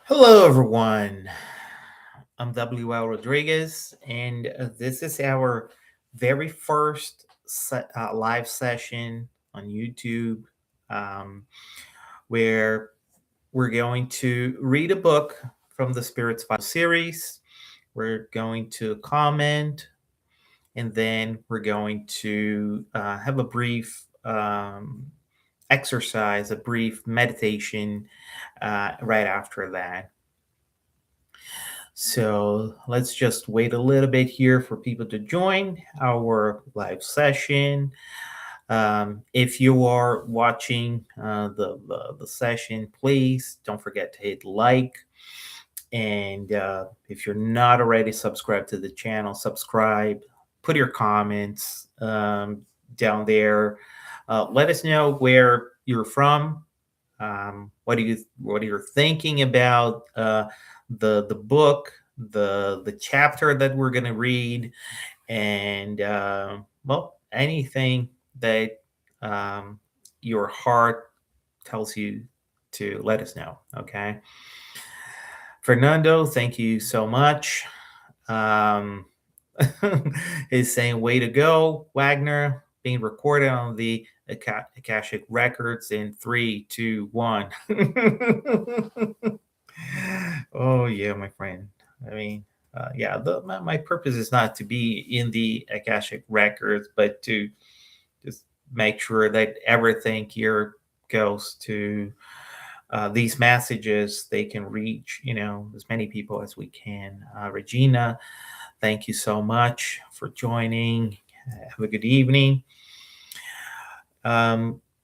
Hello, everyone. I'm Rodrigues, and this is our very first live session on YouTube, um, where we're going to read a book from the Spirits File series. We're going to comment, and then we're going to have a brief exercise, a brief meditation right after that. So let's just wait a little bit here for people to join our live session. If you are watching the session, please don't forget to hit like. And if you're not already subscribed to the channel, subscribe, put your comments down there. Let us know where you're from. What are you thinking about the book, the chapter that we're going to read, and well, anything that um, your heart tells you to let us know. Okay, Fernando, thank you so much. Um, is saying, way to go, Wagner, being recorded on the Akashic Records in 3, 2, 1. Oh, yeah, my friend. I mean, yeah, my purpose is not to be in the Akashic Records, but to just make sure that everything here goes to these messages. They can reach, as many people as we can. Regina, thank you so much for joining. Have a good evening.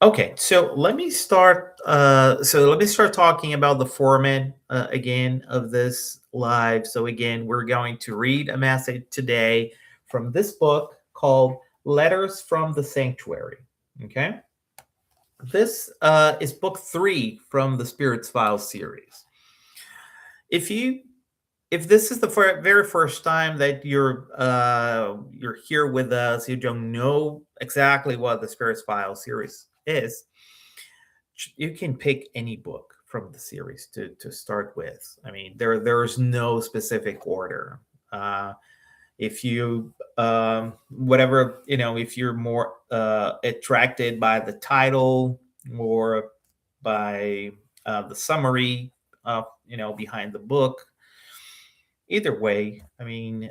Okay, so let me start. Let me start talking about the format again of this live. So again, we're going to read a message today from this book called "Letters from the Sanctuary." Okay, this is book 3 from the Spirits Files series. If you if this is the very first time that you're here with us, you don't know exactly what the Spirits File series is, you can pick any book from the series to start with. I mean, there's no specific order. If you whatever if you're more attracted by the title or by the summary behind the book, either way, I mean,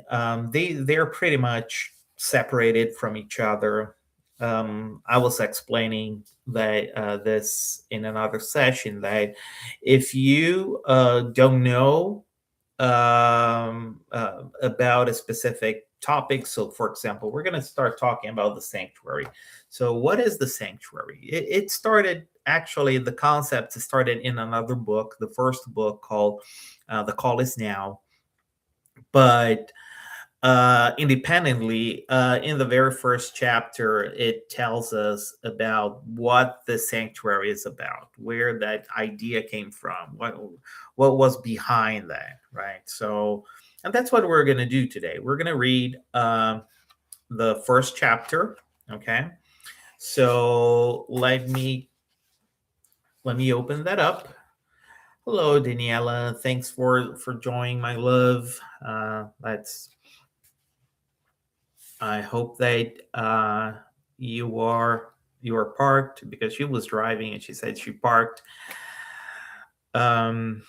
they're pretty much separated from each other. I was explaining that this in another session, that if you don't know about a specific topic, so for example, we're going to start talking about the sanctuary. So what is the sanctuary? It started, actually, the concept started in another book, the first book called The Call Is Now. But independently, in the very first chapter, it tells us about what the sanctuary is about, where that idea came from, what was behind that, right? So, and that's what we're going to do today. We're going to read the first chapter. Okay, so let me open that up. Hello, Daniela. Thanks for joining, my love. Let's I hope that you are parked, because she was driving and she said she parked. Um,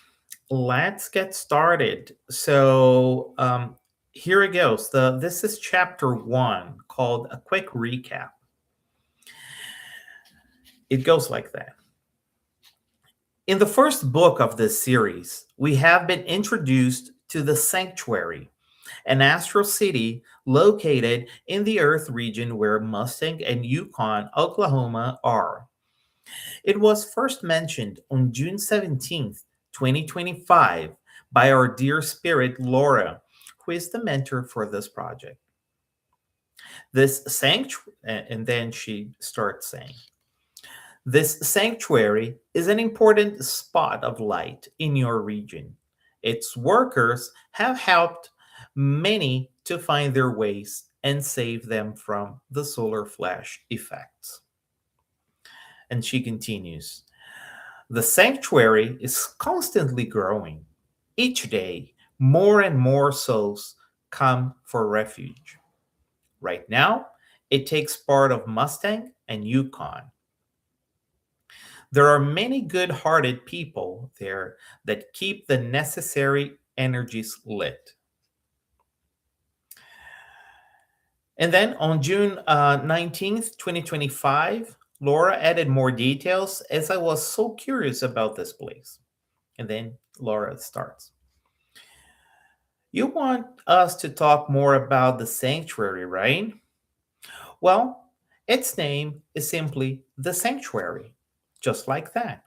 let's get started. So here it goes. This is chapter 1, called A Quick Recap. It goes like that. In the first book of this series, we have been introduced to the sanctuary, an astral city located in the Earth region where Mustang and Yukon, Oklahoma are. It was first mentioned on June 17th, 2025, by our dear spirit Laura, who is the mentor for this project. This sanctuary, and then she starts saying, this sanctuary is an important spot of light in your region. Its workers have helped many to find their ways and save them from the solar flash effects. And she continues, the sanctuary is constantly growing. Each day, more and more souls come for refuge. Right now, it takes part of Mustang and Yukon. There are many good hearted people there that keep the necessary energies lit. And then on June 19th, 2025, Laura added more details as I was so curious about this place. And then Laura starts. You want us to talk more about the sanctuary, right? Well, its name is simply the sanctuary, just like that.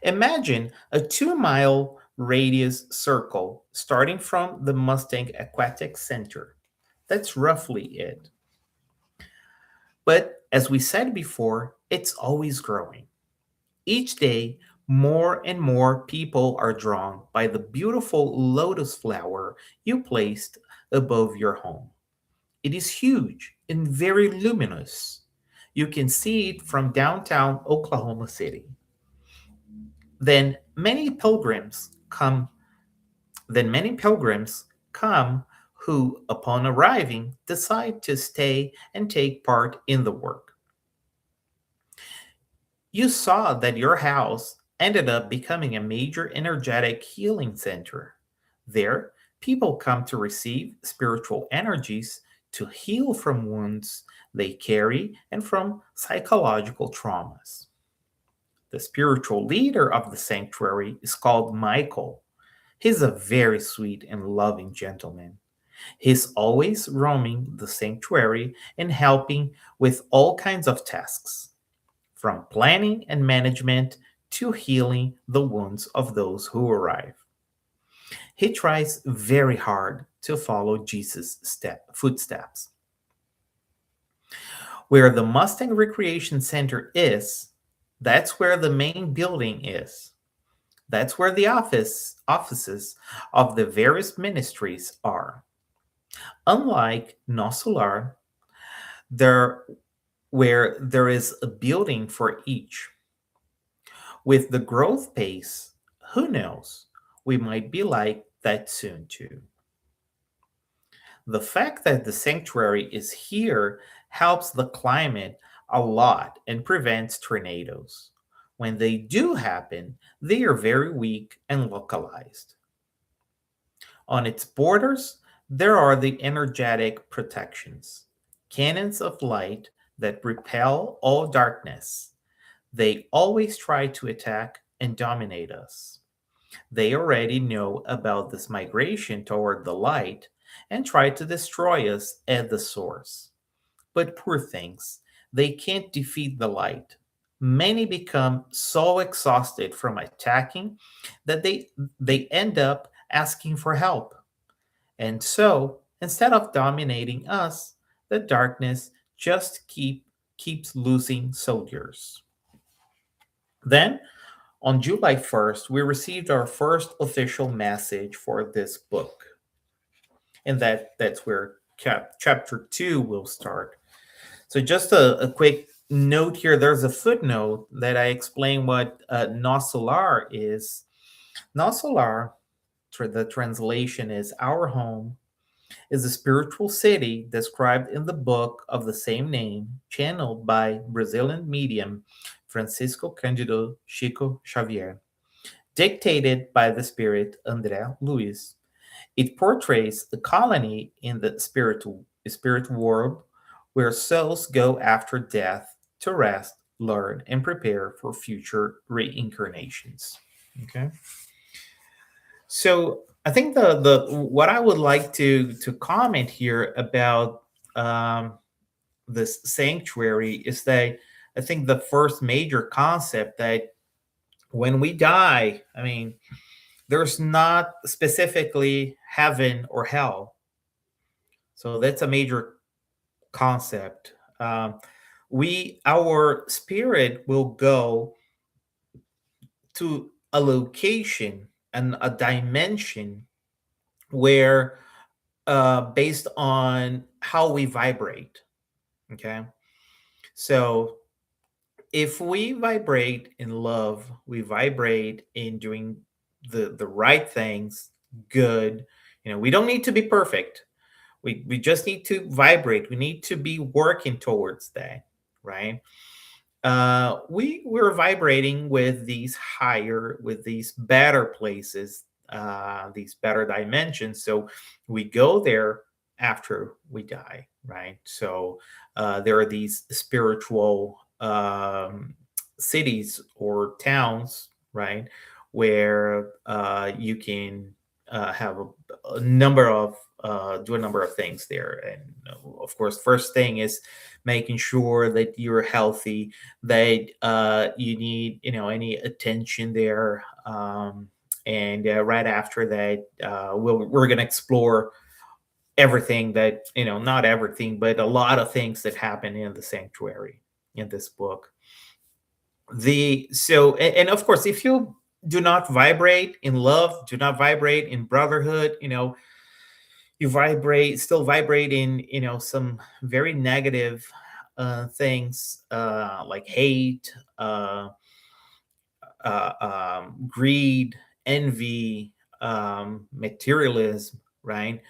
Imagine a 2 mile radius circle starting from the Mustang Aquatic Center. That's roughly it. But as we said before, it's always growing. Each day, more and more people are drawn by the beautiful lotus flower you placed above your home. It is huge and very luminous. You can see it from downtown Oklahoma City. Then many pilgrims come, then many pilgrims come who upon arriving decide to stay and take part in the work. You saw that your house ended up becoming a major energetic healing center. There, people come to receive spiritual energies to heal from wounds they carry and from psychological traumas. The spiritual leader of the sanctuary is called Michael. He's a very sweet and loving gentleman. He's always roaming the sanctuary and helping with all kinds of tasks, from planning and management to healing the wounds of those who arrive. He tries very hard to follow Jesus' footsteps. Where the Mustang Recreation Center is, that's where the main building is. That's where the offices of the various ministries are. Unlike Nosular, there where there is a building for each. With the growth pace, who knows? We might be like that soon too. The fact that the sanctuary is here helps the climate a lot and prevents tornadoes. When they do happen, they are very weak and localized. On its borders, there are the energetic protections, cannons of light that repel all darkness. They always try to attack and dominate us. They already know about this migration toward the light and try to destroy us at the source. But poor things, they can't defeat the light. Many become so exhausted from attacking that they end up asking for help. And so, instead of dominating us, the darkness just keeps losing soldiers. Then, on July 1st, we received our first official message for this book. And that's where chapter 2 will start. So, just a quick note here, there's a footnote that I explain what Nosolar is. Nosolar, the translation is our home, is a spiritual city described in the book of the same name, channeled by Brazilian medium Francisco Cândido Chico Xavier, dictated by the spirit André Luiz. It portrays a colony in the spirit world where souls go after death to rest, learn, and prepare for future reincarnations. Okay. So I think the what I would like to comment here about this sanctuary is that I think the first major concept that when we die, I mean, there's not specifically heaven or hell. So that's a major concept. Our spirit will go to a location and a dimension where based on how we vibrate. Okay. So if we vibrate in love, we vibrate in doing the right things, good. We don't need to be perfect. We just need to vibrate. We need to be working towards that, right? We're vibrating with these higher, with these better places, these better dimensions. So we go there after we die, right? So there are these spiritual cities or towns, right, where you can have a number of do a number of things there. And of course, first thing is making sure that you're healthy, that you need any attention there, and right after that, we're going to explore everything that, not everything, but a lot of things that happen in the sanctuary in this book. And of course, if you do not vibrate in love, do not vibrate in brotherhood, you vibrate in some very negative things, like hate, greed, envy, materialism, right?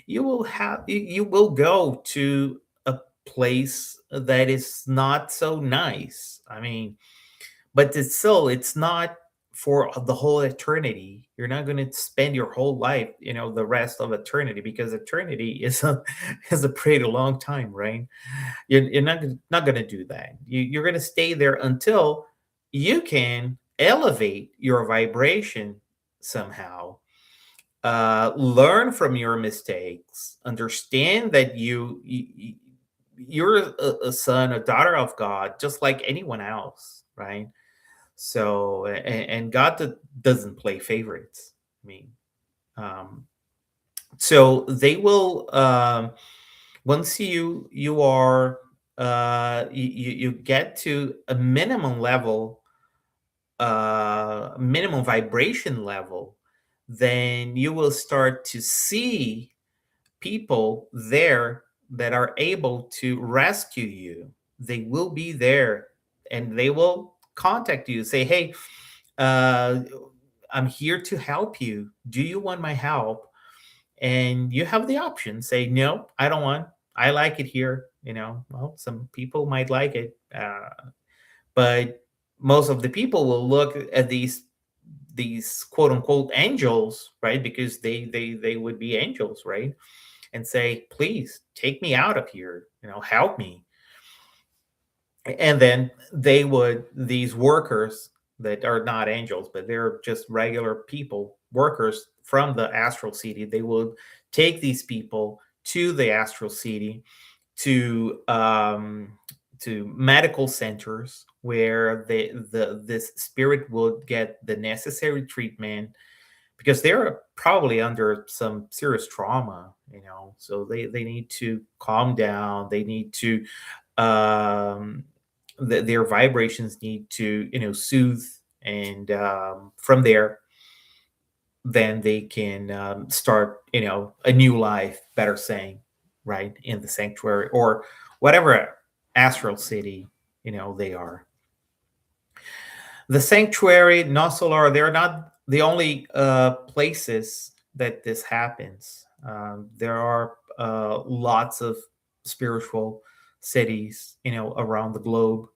You will go to a place that is not so nice. I mean, but it's not for the whole eternity. You're not going to spend your whole life, the rest of eternity, because eternity is a is a pretty long time, right? You're not going to do that. You're going to stay there until you can elevate your vibration somehow, learn from your mistakes, understand that you're a son, a daughter of God, just like anyone else, right? So, and God doesn't play favorites. I mean, um, so they will, once you are you get to a minimum level, minimum vibration level, then you will start to see people there that are able to rescue you. They will be there, and they will contact you, say, hey, uh, I'm here to help you. Do you want my help? And you have the option, say, no, I don't want, I like it here. Well, some people might like it, but most of the people will look at these quote unquote angels, right? Because they would be angels, right? And say, please take me out of here, help me. And then these workers that are not angels, but they're just regular people, workers from the astral city, they will take these people to the astral city, to medical centers where this spirit will get the necessary treatment, because they're probably under some serious trauma, so they need to calm down. They need to, um their vibrations need to, soothe, and from there, then they can start, a new life, better saying, right, in the sanctuary or whatever astral city, they are. The sanctuary, Nosolar, they're not the only places that this happens. There are lots of spiritual cities, around the globe.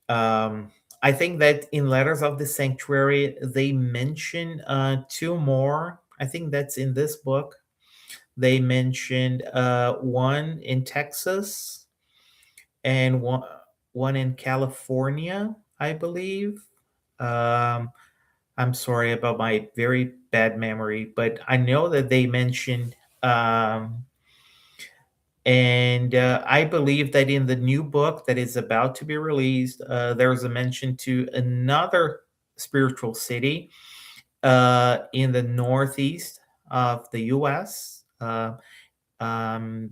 Um, I think that in Letters of the Sanctuary, they mention two more. I think that's in this book. They mentioned one in Texas and one in California, I believe. Um, I'm sorry about my very bad memory, but I know that they mentioned, and I believe that in the new book that is about to be released, there's a mention to another spiritual city in the northeast of the U.S. Um,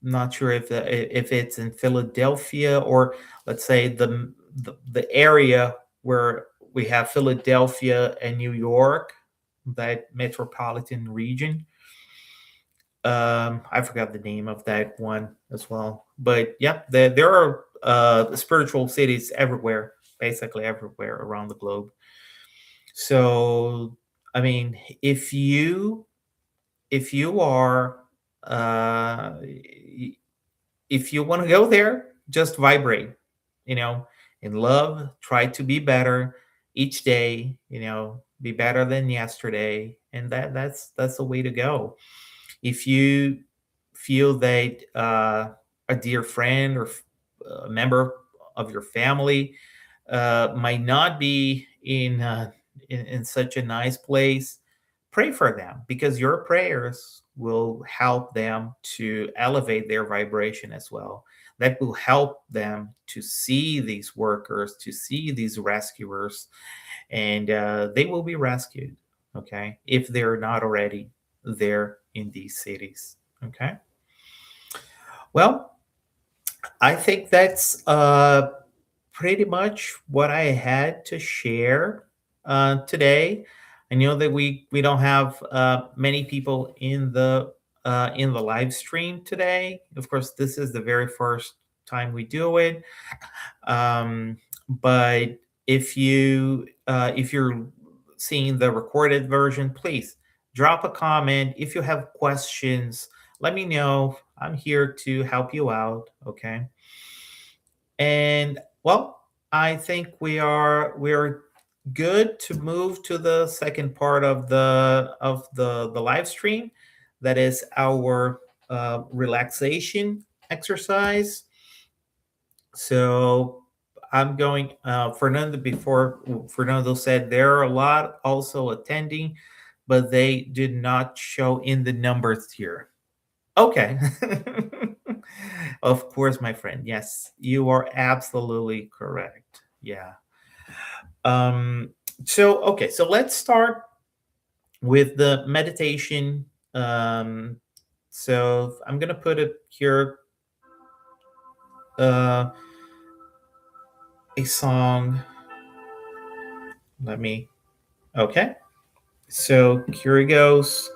not sure if it's in Philadelphia, or let's say the area where we have Philadelphia and New York, that metropolitan region. I forgot the name of that one as well, but yeah, there are spiritual cities everywhere, basically everywhere around the globe. So, I mean, if you are uh, if you want to go there, just vibrate, you know, in love, try to be better each day, be better than yesterday. And that's the way to go. If you feel that a dear friend or a member of your family might not be in such a nice place, pray for them, because your prayers will help them to elevate their vibration as well. That will help them to see these workers, to see these rescuers, and they will be rescued. Okay, if they're not already there in these cities. Okay, well, I think that's pretty much what I had to share today. I know that we don't have many people in the live stream today. Of course, this is the very first time we do it. But if you're seeing the recorded version, please drop a comment. If you have questions, let me know. I'm here to help you out. Okay. And well, I think we're good to move to the second part of the live stream. That is our relaxation exercise. So I'm going. Fernando said there are a lot also attending, but they did not show in the numbers here. Okay. Of course, my friend. Yes, you are absolutely correct. Yeah. Um, so let's start with the meditation. So I'm gonna put it here uh, a song. Let me. Okay. So here it goes.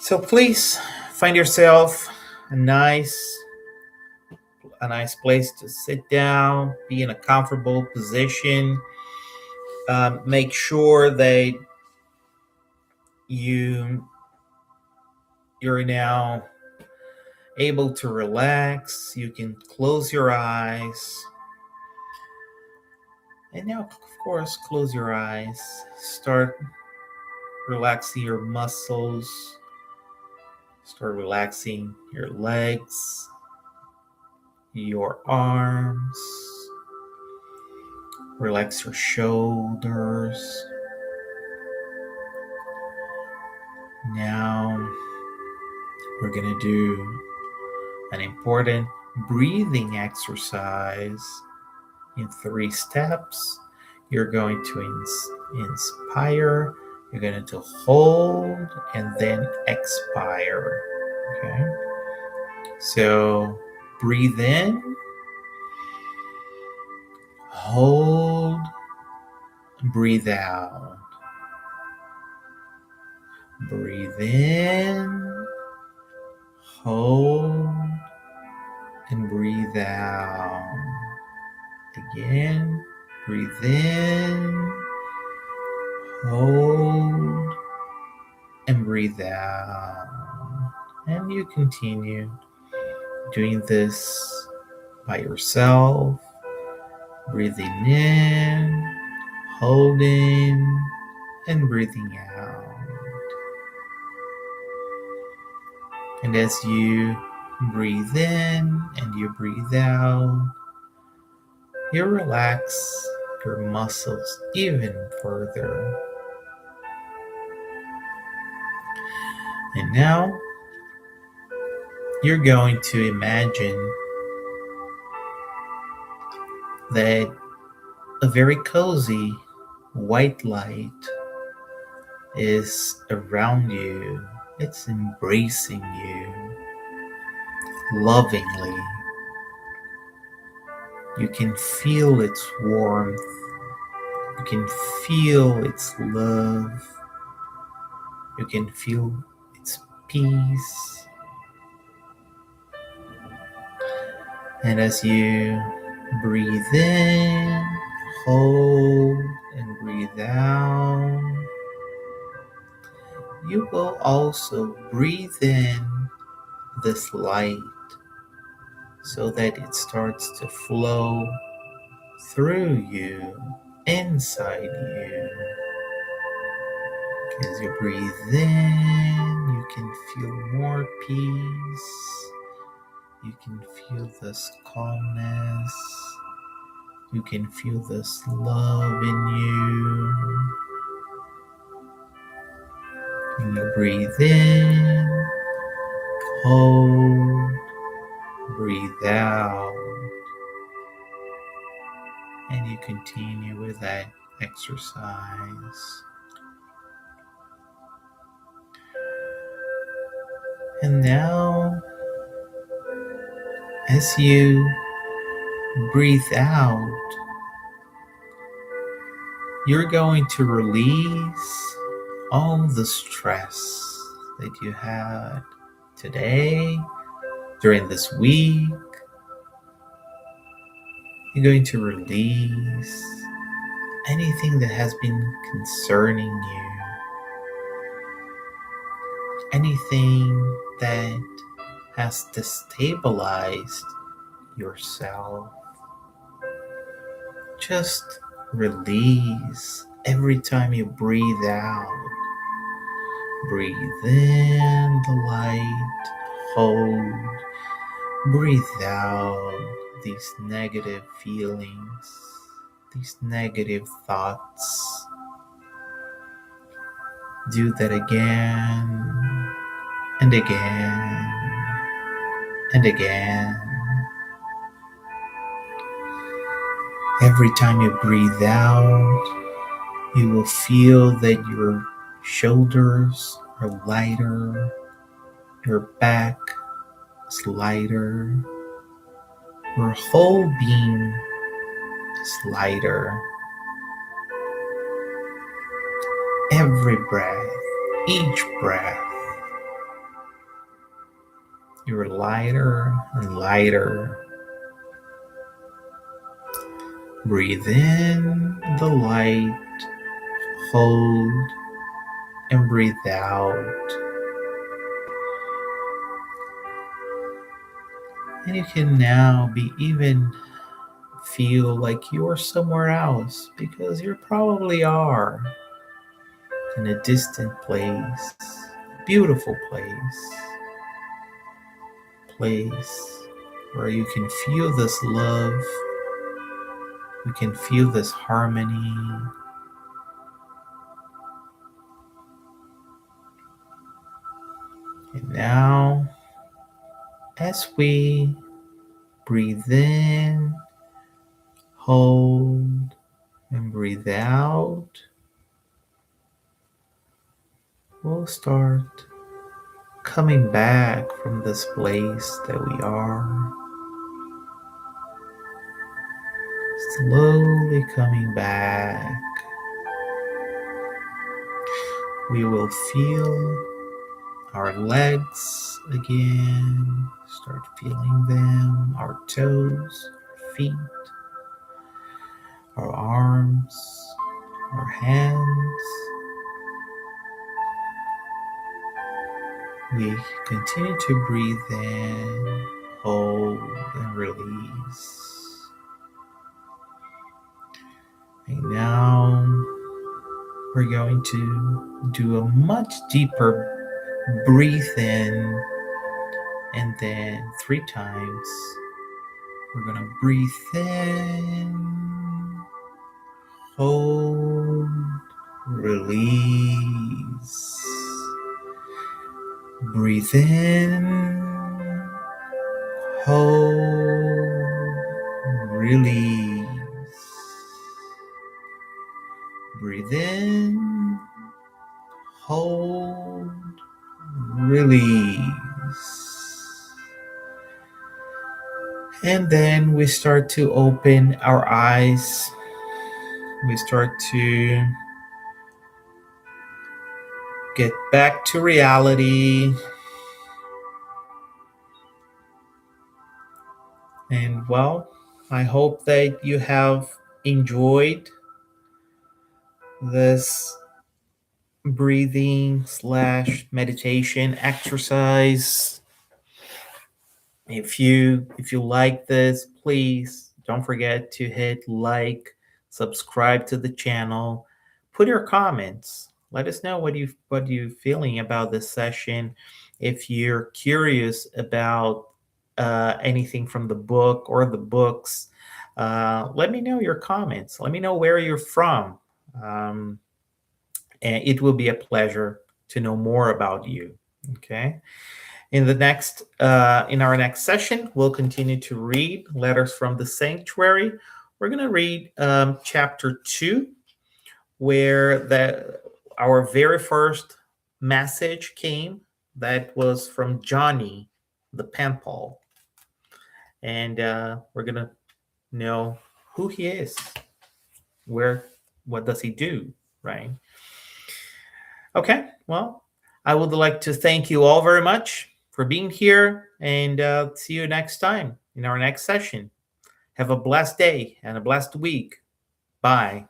So please find yourself a nice a nice place to sit down, be in a comfortable position. Make sure that you you're now able to relax. You can close your eyes. And now, of course, close your eyes. Start relaxing your muscles. Start relaxing your legs, your arms. Relax your shoulders. Now, we're going to do an important breathing exercise in 3 steps. You're going to inspire, you're going to hold, and then expire. Okay. So breathe in, hold, breathe out. Breathe in, hold, and breathe out. Again, breathe in, hold, and breathe out. And you continue doing this by yourself, breathing in, holding, and breathing out. And as you breathe in and you breathe out, you relax your muscles even further. And now you're going to imagine that a very cozy white light is around you. It's embracing you lovingly. You can feel its warmth. You can feel its love. You can feel its peace. And as you breathe in, hold, and breathe breathe out, you will also breathe in this light so that it starts to flow through you, inside you. As you breathe in, you can feel more peace. You can feel this calmness. You can feel this love in you. When you breathe in, hold, breathe out, and you continue with that exercise. And now, as you breathe out, you're going to release all the stress that you had today, during this week. You're going to release anything that has been concerning you, anything that has destabilized yourself. Just release every time you breathe out. Breathe in the light, hold, breathe out these negative feelings, these negative thoughts. Do that again and again and again. Every time you breathe out, you will feel that your shoulders are lighter, your back is lighter, your whole being is lighter. Every breath, each breath, you're lighter and lighter. Breathe in the light, hold, and breathe out. And you can now even feel like you're somewhere else, because you probably are in a distant place, beautiful place where you can feel this love, you can feel this harmony. And now, as we breathe in, hold, and breathe out, we'll start coming back from this place that we are. Slowly coming back. We will feel our legs again. Start feeling them, our toes, our feet, our arms, our hands. We continue to breathe in, hold, and release. And now we're going to do a much deeper breathe in, and then 3 times we're going to breathe in, hold, release. Breathe in, hold, release. Breathe in, hold, release. And then we start to open our eyes. We start to get back to reality. And well, I hope that you have enjoyed this breathing slash meditation exercise. If you like this, please don't forget to hit like, subscribe to the channel, put your comments. Let us know what you feeling about this session. If you're curious about anything from the book or the books, let me know your comments. Let me know where you're from. Um, and it will be a pleasure to know more about you. Okay. In our next session, we'll continue to read Letters from the Sanctuary. We're going to read chapter 2, where our very first message came. That was from Johnny, the pen pal. And we're going to know who he is, what does he do, right? Okay, well, I would like to thank you all very much for being here, and see you next time in our next session. Have a blessed day and a blessed week. Bye.